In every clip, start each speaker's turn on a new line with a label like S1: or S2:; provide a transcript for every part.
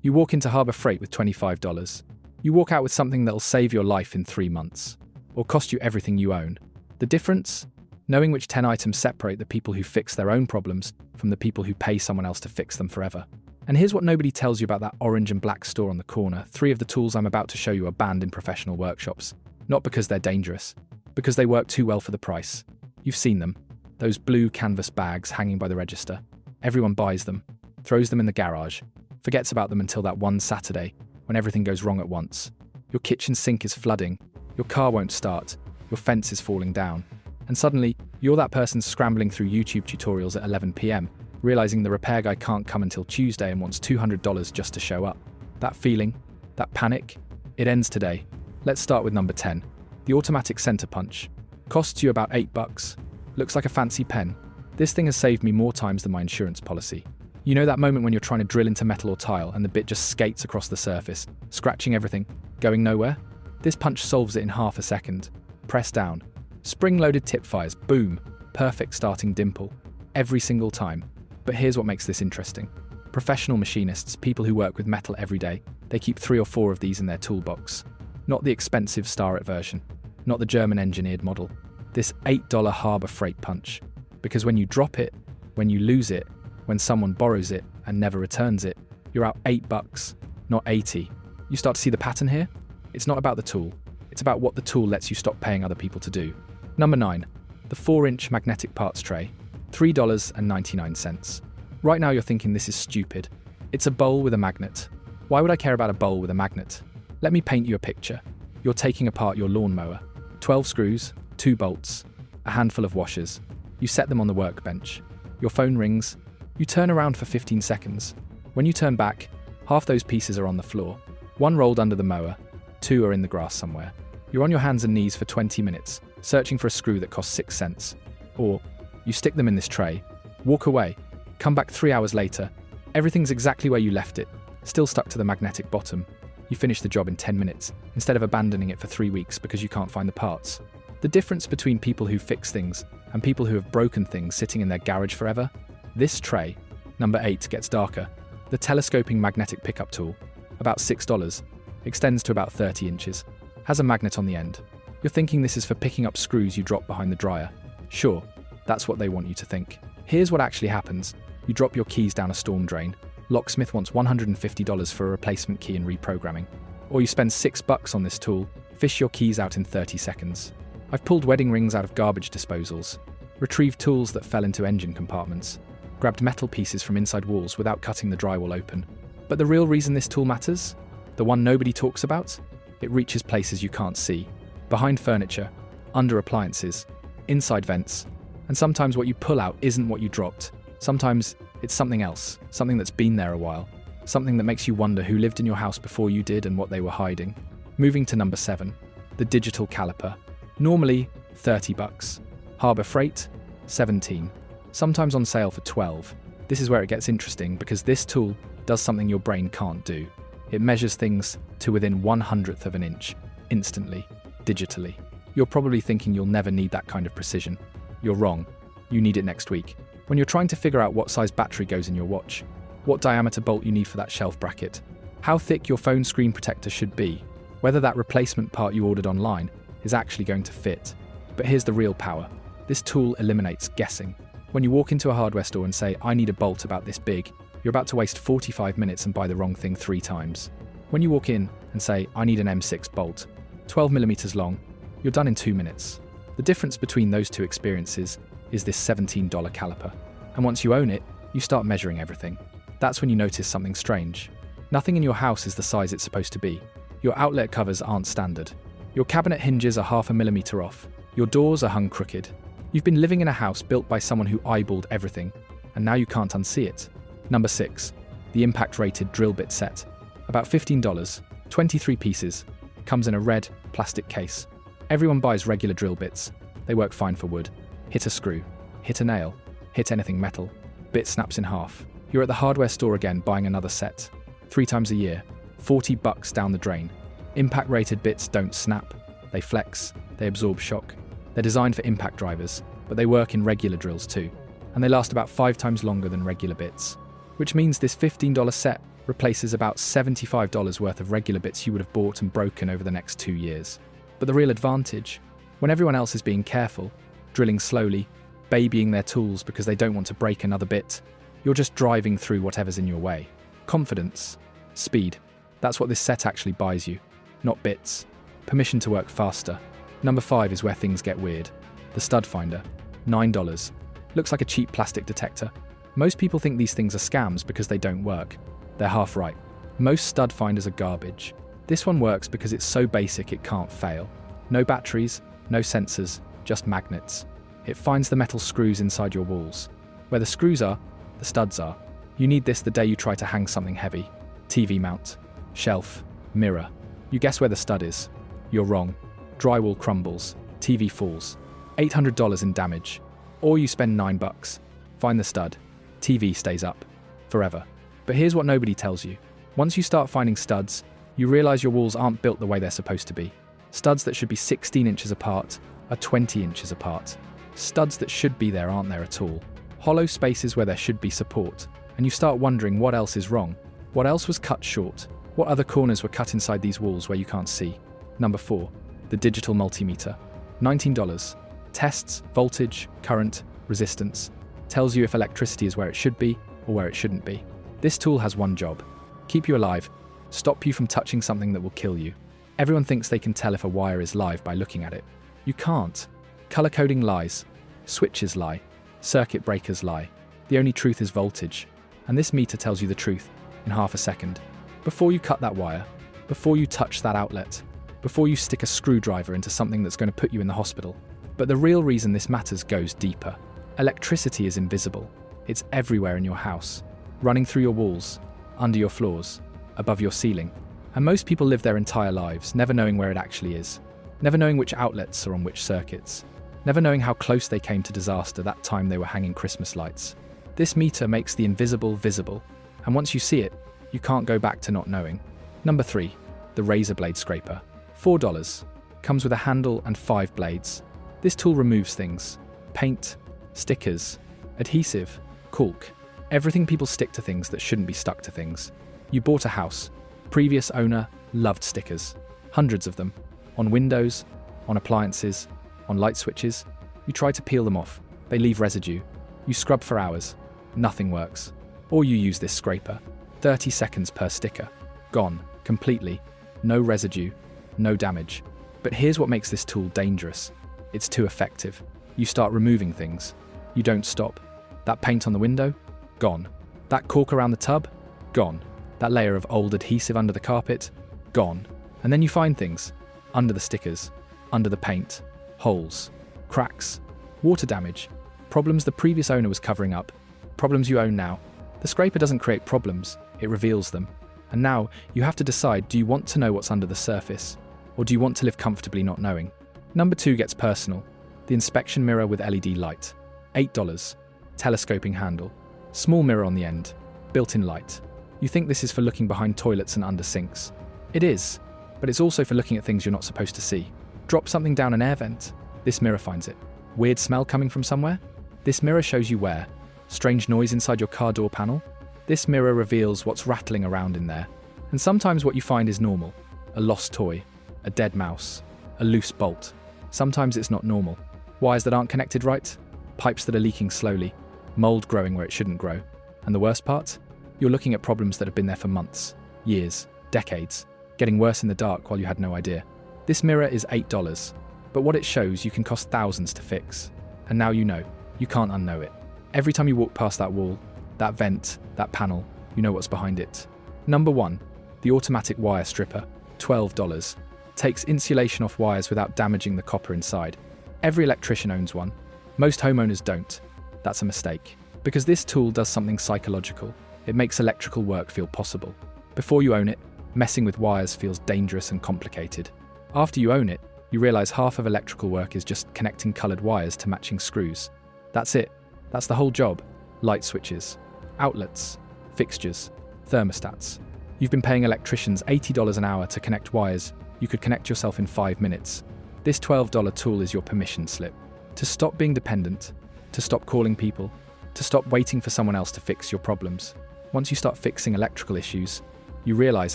S1: You walk into Harbor Freight with $25. You walk out with something that'll save your life in 3 months, or cost you everything you own. The difference? Knowing which 10 items separate the people who fix their own problems from the people who pay someone else to fix them forever. And here's what nobody tells you about that orange and black store on the corner. 3 of the tools I'm about to show you are banned in professional workshops. Not because they're dangerous, because they work too well for the price. You've seen them. Those blue canvas bags hanging by the register. Everyone buys them, throws them in the garage, forgets about them until that one Saturday when everything goes wrong at once. Your kitchen sink is flooding, your car won't start, your fence is falling down. And suddenly, you're that person scrambling through YouTube tutorials at 11 p.m, realizing the repair guy can't come until Tuesday and wants $200 just to show up. That feeling, that panic, it ends today. Let's start with number 10. The automatic center punch. Costs you about $8. Looks like a fancy pen. This thing has saved me more times than my insurance policy. You know that moment when you're trying to drill into metal or tile and the bit just skates across the surface, scratching everything, going nowhere? This punch solves it in half a second. Press down. Spring-loaded tip fires, boom, perfect starting dimple. Every single time. But here's what makes this interesting. Professional machinists, people who work with metal every day, they keep 3 or 4 of these in their toolbox. Not the expensive Starrett version, not the German-engineered model. This $8 Harbor Freight punch. Because when you drop it, when you lose it, when someone borrows it and never returns it, you're out $8, not 80. You start to see the pattern here? It's not about the tool. It's about what the tool lets you stop paying other people to do. Number 9. The 4-inch magnetic parts tray. $3.99. Right now you're thinking this is stupid. It's a bowl with a magnet. Why would I care about a bowl with a magnet? Let me paint you a picture. You're taking apart your lawnmower. 12 screws, 2 bolts, a handful of washers. You set them on the workbench. Your phone rings. You turn around for 15 seconds. When you turn back, half those pieces are on the floor. 1 rolled under the mower, 2 are in the grass somewhere. You're on your hands and knees for 20 minutes, searching for a screw that costs 6 cents. Or, you stick them in this tray, walk away, come back 3 hours later, everything's exactly where you left it, still stuck to the magnetic bottom. You finish the job in 10 minutes, instead of abandoning it for 3 weeks because you can't find the parts. The difference between people who fix things and people who have broken things sitting in their garage forever? This tray, number 8, gets darker. The telescoping magnetic pickup tool, about $6, extends to about 30 inches, has a magnet on the end. You're thinking this is for picking up screws you drop behind the dryer. Sure, that's what they want you to think. Here's what actually happens. You drop your keys down a storm drain. Locksmith wants $150 for a replacement key and reprogramming. Or you spend $6 on this tool, fish your keys out in 30 seconds. I've pulled wedding rings out of garbage disposals, retrieved tools that fell into engine compartments, grabbed metal pieces from inside walls without cutting the drywall open. But the real reason this tool matters? The one nobody talks about? It reaches places you can't see. Behind furniture, under appliances, inside vents. And sometimes what you pull out isn't what you dropped. Sometimes it's something else, something that's been there a while. Something that makes you wonder who lived in your house before you did and what they were hiding. Moving to number 7, the digital caliper. Normally, $30. Harbor Freight, $17. Sometimes on sale for $12. This is where it gets interesting because this tool does something your brain can't do. It measures things to within 1/100th of an inch, instantly, digitally. You're probably thinking you'll never need that kind of precision. You're wrong. You need it next week. When you're trying to figure out what size battery goes in your watch, what diameter bolt you need for that shelf bracket, how thick your phone screen protector should be, whether that replacement part you ordered online is actually going to fit. But here's the real power. This tool eliminates guessing. When you walk into a hardware store and say, I need a bolt about this big, you're about to waste 45 minutes and buy the wrong thing 3 times. When you walk in and say, I need an M6 bolt, 12 millimeters long, you're done in 2 minutes. The difference between those two experiences is this $17 caliper. And once you own it, you start measuring everything. That's when you notice something strange. Nothing in your house is the size it's supposed to be. Your outlet covers aren't standard. Your cabinet hinges are 0.5 millimeter off. Your doors are hung crooked. You've been living in a house built by someone who eyeballed everything, and now you can't unsee it. Number 6, the impact-rated drill bit set. About $15, 23 pieces, comes in a red plastic case. Everyone buys regular drill bits. They work fine for wood. Hit a screw, hit a nail, hit anything metal. Bit snaps in half. You're at the hardware store again buying another set. 3 times a year, $40 down the drain. Impact-rated bits don't snap. They flex, they absorb shock. They're designed for impact drivers, but they work in regular drills too. And they last about 5 times longer than regular bits. Which means this $15 set replaces about $75 worth of regular bits you would have bought and broken over the next 2 years. But the real advantage, when everyone else is being careful, drilling slowly, babying their tools because they don't want to break another bit, you're just driving through whatever's in your way. Confidence, speed, that's what this set actually buys you, not bits. Permission to work faster. Number 5 is where things get weird. The stud finder, $9. Looks like a cheap plastic detector. Most people think these things are scams because they don't work. They're half right. Most stud finders are garbage. This one works because it's so basic it can't fail. No batteries, no sensors, just magnets. It finds the metal screws inside your walls. Where the screws are, the studs are. You need this the day you try to hang something heavy. TV mount, shelf, mirror. You guess where the stud is. You're wrong. Drywall crumbles, TV falls. $800 in damage. Or you spend $9. Find the stud. TV stays up. Forever. But here's what nobody tells you. Once you start finding studs, you realize your walls aren't built the way they're supposed to be. Studs that should be 16 inches apart are 20 inches apart. Studs that should be there aren't there at all. Hollow spaces where there should be support. And you start wondering what else is wrong. What else was cut short? What other corners were cut inside these walls where you can't see? Number 4. The digital multimeter. $19. Tests voltage, current, resistance. Tells you if electricity is where it should be or where it shouldn't be. This tool has one job. Keep you alive. Stop you from touching something that will kill you. Everyone thinks they can tell if a wire is live by looking at it. You can't. Color coding lies. Switches lie. Circuit breakers lie. The only truth is voltage. And this meter tells you the truth in half a second. Before you cut that wire, before you touch that outlet, before you stick a screwdriver into something that's going to put you in the hospital. But the real reason this matters goes deeper. Electricity is invisible. It's everywhere in your house, running through your walls, under your floors, above your ceiling. And most people live their entire lives never knowing where it actually is, never knowing which outlets are on which circuits, never knowing how close they came to disaster that time they were hanging Christmas lights. This meter makes the invisible visible, and once you see it, you can't go back to not knowing. Number 3, the razor blade scraper. $4. Comes with a handle and 5 blades. This tool removes things. Paint, stickers, adhesive, caulk. Everything people stick to things that shouldn't be stuck to things. You bought a house. Previous owner loved stickers. Hundreds of them. On windows, on appliances, on light switches. You try to peel them off. They leave residue. You scrub for hours. Nothing works. Or you use this scraper. 30 seconds per sticker. Gone. Completely. No residue. No damage. But here's what makes this tool dangerous. It's too effective. You start removing things. You don't stop. That paint on the window? Gone. That cork around the tub? Gone. That layer of old adhesive under the carpet? Gone. And then you find things. Under the stickers. Under the paint. Holes. Cracks. Water damage. Problems the previous owner was covering up. Problems you own now. The scraper doesn't create problems. It reveals them. And now you have to decide, do you want to know what's under the surface? Or do you want to live comfortably not knowing? Number 2 gets personal. The inspection mirror with LED light. $8. Telescoping handle. Small mirror on the end. Built-in light. You think this is for looking behind toilets and under sinks. It is, but it's also for looking at things you're not supposed to see. Drop something down an air vent. This mirror finds it. Weird smell coming from somewhere? This mirror shows you where. Strange noise inside your car door panel? This mirror reveals what's rattling around in there. And sometimes what you find is normal. A lost toy. A dead mouse. A loose bolt. Sometimes it's not normal. Wires that aren't connected right. Pipes that are leaking slowly. Mold growing where it shouldn't grow. And the worst part? You're looking at problems that have been there for months, years, decades, getting worse in the dark while you had no idea. This mirror is $8, but what it shows you can cost thousands to fix. And now you know. You can't unknow it. Every time you walk past that wall, that vent, that panel, you know what's behind it. Number 1, the automatic wire stripper, $12. Takes insulation off wires without damaging the copper inside. Every electrician owns one. Most homeowners don't. That's a mistake. Because this tool does something psychological. It makes electrical work feel possible. Before you own it, messing with wires feels dangerous and complicated. After you own it, you realize half of electrical work is just connecting colored wires to matching screws. That's it. That's the whole job. Light switches, outlets, fixtures, thermostats. You've been paying electricians $80 an hour to connect wires you could connect yourself in 5 minutes. This $12 tool is your permission slip. To stop being dependent, to stop calling people, to stop waiting for someone else to fix your problems. Once you start fixing electrical issues, you realize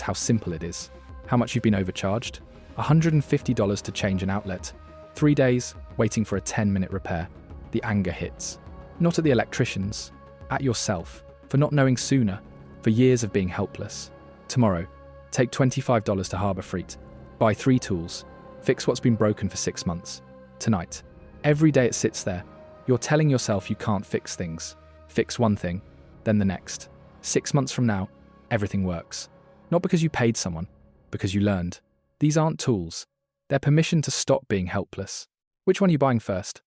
S1: how simple it is. How much you've been overcharged? $150 to change an outlet. 3 days waiting for a 10-minute repair. The anger hits. Not at the electricians, at yourself, for not knowing sooner, for years of being helpless. Tomorrow, take $25 to Harbor Freight. Buy 3 tools. Fix what's been broken for 6 months. Tonight. Every day it sits there. You're telling yourself you can't fix things. Fix one thing, then the next. 6 months from now, everything works. Not because you paid someone, because you learned. These aren't tools. They're permission to stop being helpless. Which one are you buying first?